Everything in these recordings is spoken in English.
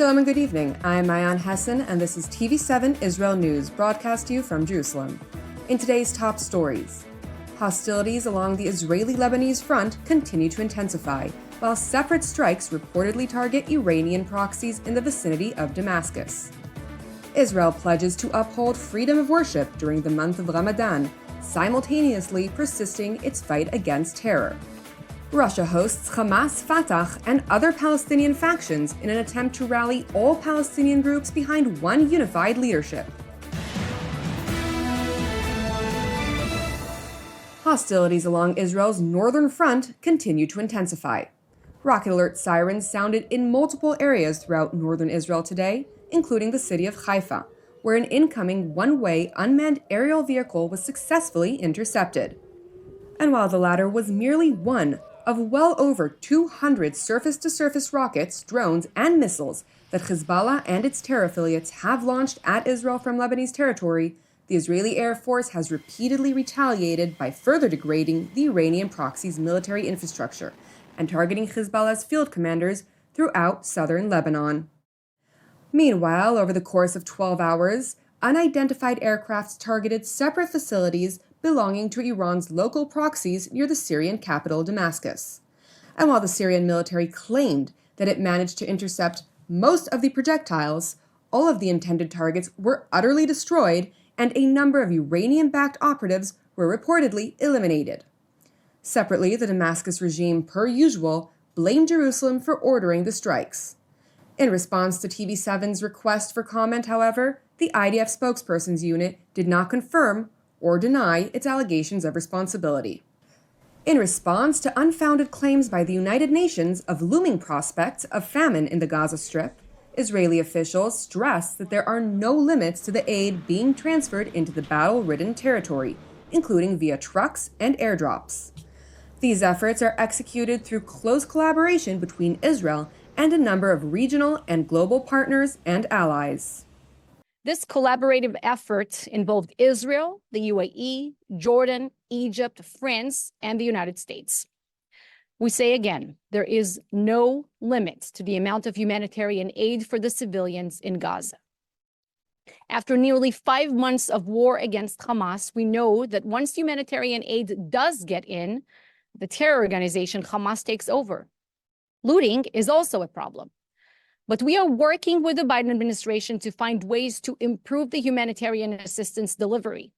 Shalom and good evening. I'm Jonathan Hessen, and this is TV7 Israel News, broadcast to you from Jerusalem. In today's top stories, hostilities along the Israeli-Lebanese front continue to intensify, while separate strikes reportedly target Iranian proxies in the vicinity of Damascus. Israel pledges to uphold freedom of worship during the month of Ramadan, simultaneously persisting its fight against terror. Russia hosts Hamas, Fatah, and other Palestinian factions in an attempt to rally all Palestinian groups behind one unified leadership. Hostilities along Israel's northern front continue to intensify. Rocket alert sirens sounded in multiple areas throughout northern Israel today, including the city of Haifa, where an incoming one-way unmanned aerial vehicle was successfully intercepted. And while the latter was merely one of well over 200 surface-to-surface rockets, drones, and missiles that Hezbollah and its terror affiliates have launched at Israel from Lebanese territory, the Israeli Air Force has repeatedly retaliated by further degrading the Iranian proxy's military infrastructure and targeting Hezbollah's field commanders throughout southern Lebanon. Meanwhile, over the course of 12 hours, unidentified aircraft targeted separate facilities belonging to Iran's local proxies near the Syrian capital Damascus. And while the Syrian military claimed that it managed to intercept most of the projectiles, all of the intended targets were utterly destroyed, and a number of Iranian-backed operatives were reportedly eliminated. Separately, the Damascus regime, per usual, blamed Jerusalem for ordering the strikes. In response to TV7's request for comment, however, the IDF spokesperson's unit did not confirm or deny its allegations of responsibility. In response to unfounded claims by the United Nations of looming prospects of famine in the Gaza Strip, Israeli officials stress that there are no limits to the aid being transferred into the battle-ridden territory, including via trucks and airdrops. These efforts are executed through close collaboration between Israel and a number of regional and global partners and allies. This collaborative effort involved Israel, the UAE, Jordan, Egypt, France, and the United States. We say again, there is no limit to the amount of humanitarian aid for the civilians in Gaza. After nearly 5 months of war against Hamas, we know that once humanitarian aid does get in, the terror organization Hamas takes over. Looting is also a problem. But we are working with the Biden administration to find ways to improve the humanitarian assistance delivery.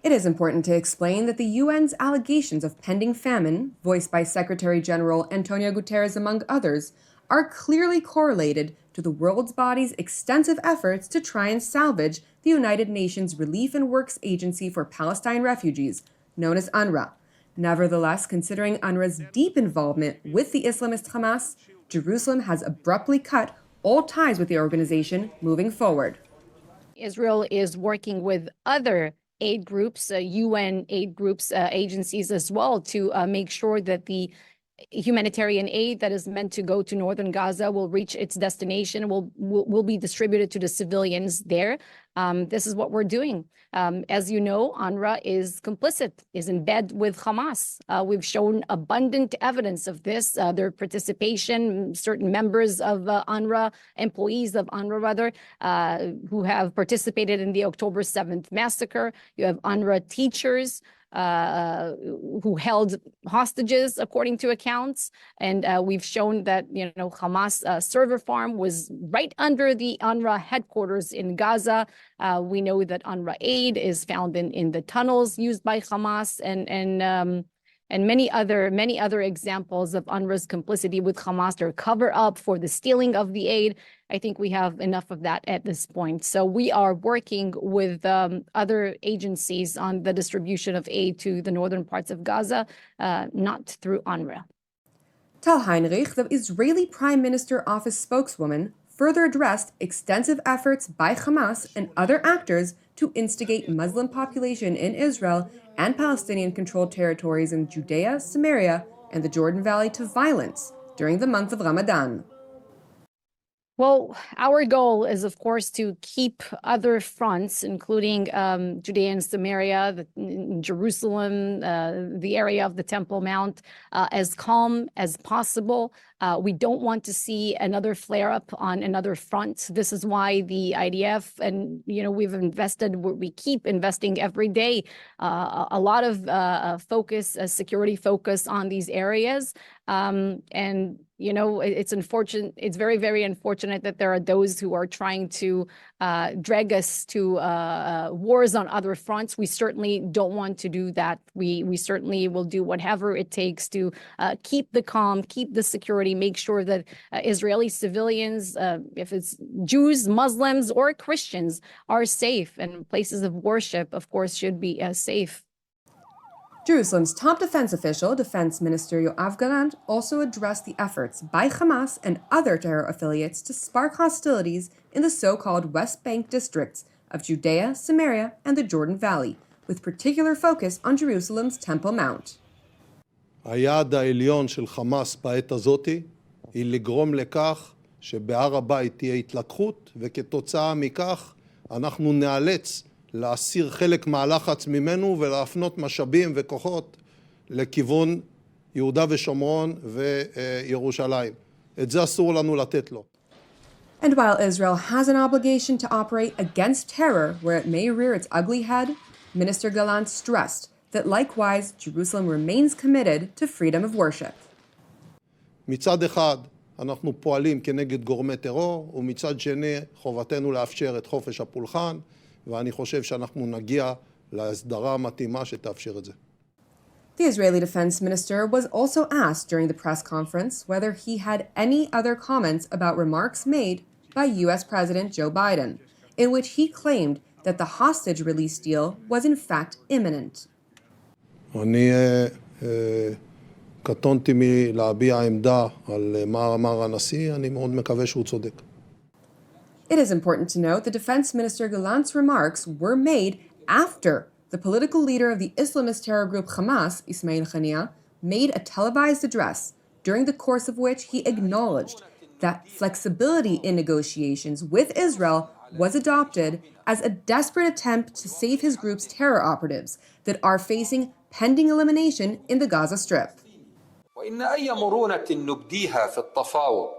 It is important to explain that the UN's allegations of pending famine, voiced by Secretary General Antonio Guterres among others, are clearly correlated to the world's body's extensive efforts to try and salvage the United Nations Relief and Works Agency for Palestine Refugees, known as UNRWA. Nevertheless, considering UNRWA's deep involvement with the Islamist Hamas, Jerusalem has abruptly cut all ties with the organization moving forward. Israel is working with other aid groups, UN aid groups, agencies as well, to make sure that the humanitarian aid that is meant to go to northern Gaza will reach its destination, will be distributed to the civilians there. This is what we're doing. As you know, UNRWA is complicit, is in bed with Hamas. We've shown abundant evidence of this. Their participation, certain members of UNRWA, employees of UNRWA rather, who have participated in the October 7th massacre. You have UNRWA teachers who held hostages, according to accounts. And we've shown that, Hamas server farm was right under the UNRWA headquarters in Gaza. We know that UNRWA aid is found in the tunnels used by Hamas and many other examples of UNRWA's complicity with Hamas, their cover up for the stealing of the aid. I think we have enough of that at this point. So we are working with other agencies on the distribution of aid to the northern parts of Gaza, not through UNRWA. Tal Heinrich, the Israeli Prime Minister Office spokeswoman, further addressed extensive efforts by Hamas and other actors to instigate Muslim population in Israel and Palestinian-controlled territories in Judea, Samaria, and the Jordan Valley to violence during the month of Ramadan. Well, our goal is, of course, to keep other fronts, including Judea and Samaria, Jerusalem, the area of the Temple Mount, as calm as possible. We don't want to see another flare-up on another front. This is why the IDF and, we keep investing every day, a lot of focus, security focus on these areas. And it's unfortunate. It's very, very unfortunate that there are those who are trying to drag us to wars on other fronts. We certainly don't want to do that. We certainly will do whatever it takes to keep the calm, keep the security, make sure that Israeli civilians, if it's Jews, Muslims, or Christians, are safe, and places of worship, of course, should be safe. Jerusalem's top defense official, Defense Minister Yoav Gallant, also addressed the efforts by Hamas and other terror affiliates to spark hostilities in the so-called West Bank districts of Judea, Samaria, and the Jordan Valley, with particular focus on Jerusalem's Temple Mount. היעד העליון של חמאס בעת הזאת היא לגרום לכך שבהר הבית תהיה התלקחות, וכתוצאה מכך אנחנו נאלץ להסיר חלק מהלחץ ממנו ולהפנות משאבים וכוחות לכיוון יהודה ושומרון וירושלים. את זה אסור לנו לתת לו. And while Israel has an obligation to operate against terror where it may rear its ugly head, Minister Gallant stressed that likewise Jerusalem remains committed to freedom of worship. מצד אחד אנחנו פועלים כנגד גורמי טרור, ומצד שני חובתנו לאפשר את חופש הפולחן, ואני חושב שאנחנו נגיע להסדרה המתאימה שתאפשר את זה. The Israeli defense minister was also asked during the press conference whether he had any other comments about remarks made by U.S. President Joe Biden, in which he claimed that the hostage release deal was in fact imminent. אני קטונתי מלהביע עמדה על מה אמר הנשיא, אני מאוד מקווה שהוא צודק. It is important to note the Defense Minister Gallant's remarks were made after the political leader of the Islamist terror group Hamas, Ismail Haniyeh, made a televised address, during the course of which he acknowledged that flexibility in negotiations with Israel was adopted as a desperate attempt to save his group's terror operatives that are facing pending elimination in the Gaza Strip. وإن أي مرونة نبديها في التفاوض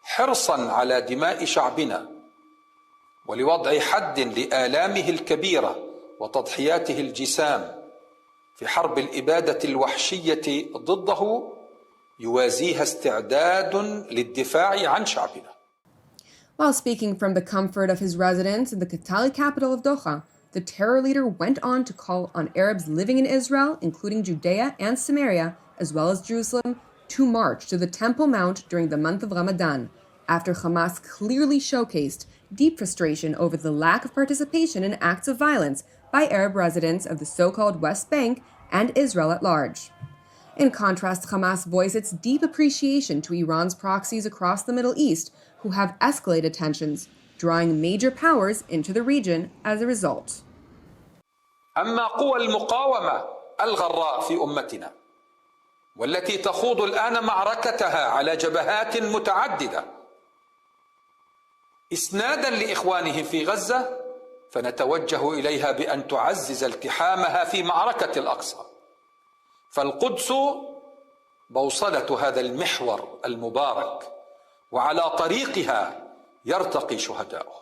حرصاً على دماء شعبنا ولوضع حد لآلامه الكبيرة وتضحياته الجسام في حرب الإبادة الوحشية ضده يوازيها استعداد للدفاع عن شعبنا. While speaking from the comfort of his residence in the Qatari capital of Doha, the terror leader went on to call on Arabs living in Israel, including Judea and Samaria, as well as Jerusalem, to march to the Temple Mount during the month of Ramadan, after Hamas clearly showcased deep frustration over the lack of participation in acts of violence by Arab residents of the so-called West Bank and Israel at large. In contrast, Hamas voiced its deep appreciation to Iran's proxies across the Middle East, who have escalated tensions, drawing major powers into the region as a result. أما قوى المقاومة الغراء في أمتنا والتي تخوض الآن معركتها على جبهات متعددة إسنادا لإخوانهم في غزة، فنتوجه إليها بأن تعزز التحامها في معركة الأقصى، فالقدس بوصلة هذا المحور المبارك وعلى طريقها يرتقي شهداؤه.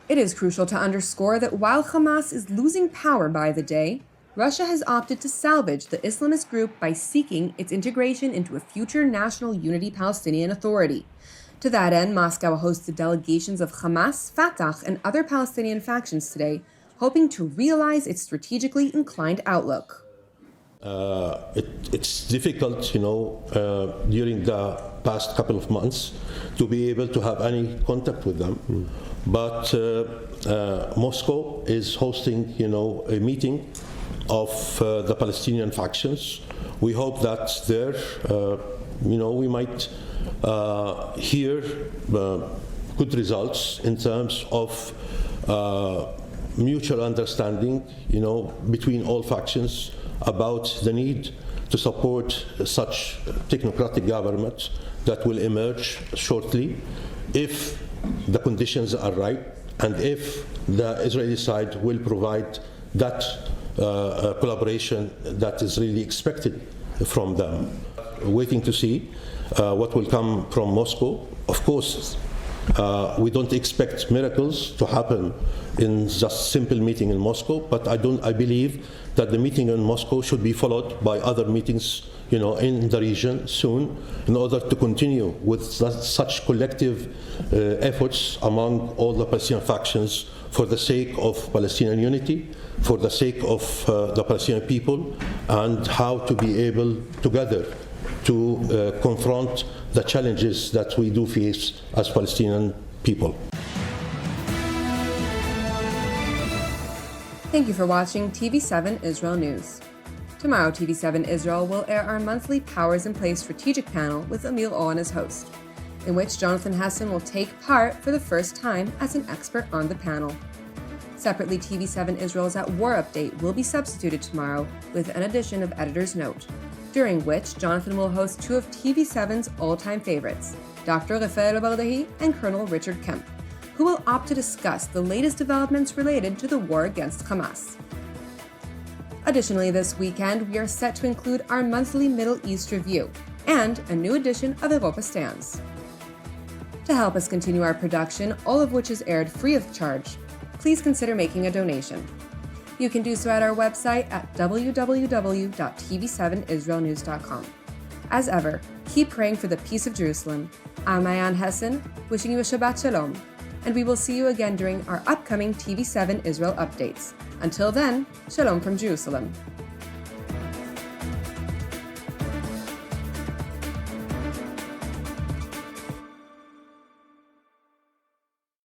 It is crucial to underscore that while Hamas is losing power by the day, Russia has opted to salvage the Islamist group by seeking its integration into a future national unity Palestinian authority. To that end, Moscow hosted delegations of Hamas, Fatah, and other Palestinian factions today, hoping to realize its strategically inclined outlook. It's difficult, during the past couple of months to be able to have any contact with them. But Moscow is hosting, a meeting of the Palestinian factions. We hope that there, we might hear good results in terms of mutual understanding, between all factions about the need to support such technocratic government that will emerge shortly if the conditions are right and if the Israeli side will provide that collaboration that is really expected from them. Waiting to see what will come from Moscow. Of course, we don't expect miracles to happen in just simple meeting in Moscow, but I believe that the meeting in Moscow should be followed by other meetings, in the region soon, in order to continue with such collective efforts among all the Palestinian factions for the sake of Palestinian unity, for the sake of the Palestinian people, and how to be able together to confront the challenges that we do face as Palestinian people. Thank you for watching TV7 Israel News. Tomorrow, TV7 Israel will air our monthly Powers in Place strategic panel with Emil Owen as host, in which Jonathan Hessen will take part for the first time as an expert on the panel. Separately, TV7 Israel's At War update will be substituted tomorrow with an edition of Editor's Note, during which Jonathan will host two of TV7's all-time favorites, Dr. Rafael Bardahi and Colonel Richard Kemp, who will opt to discuss the latest developments related to the war against Hamas. Additionally, this weekend, we are set to include our monthly Middle East review and a new edition of Europa Stands. To help us continue our production, all of which is aired free of charge, please consider making a donation. You can do so at our website at www.tv7israelnews.com. As ever, keep praying for the peace of Jerusalem. I'm Jonathan Hessen, wishing you a Shabbat Shalom, and we will see you again during our upcoming TV7 Israel updates. Until then, Shalom from Jerusalem.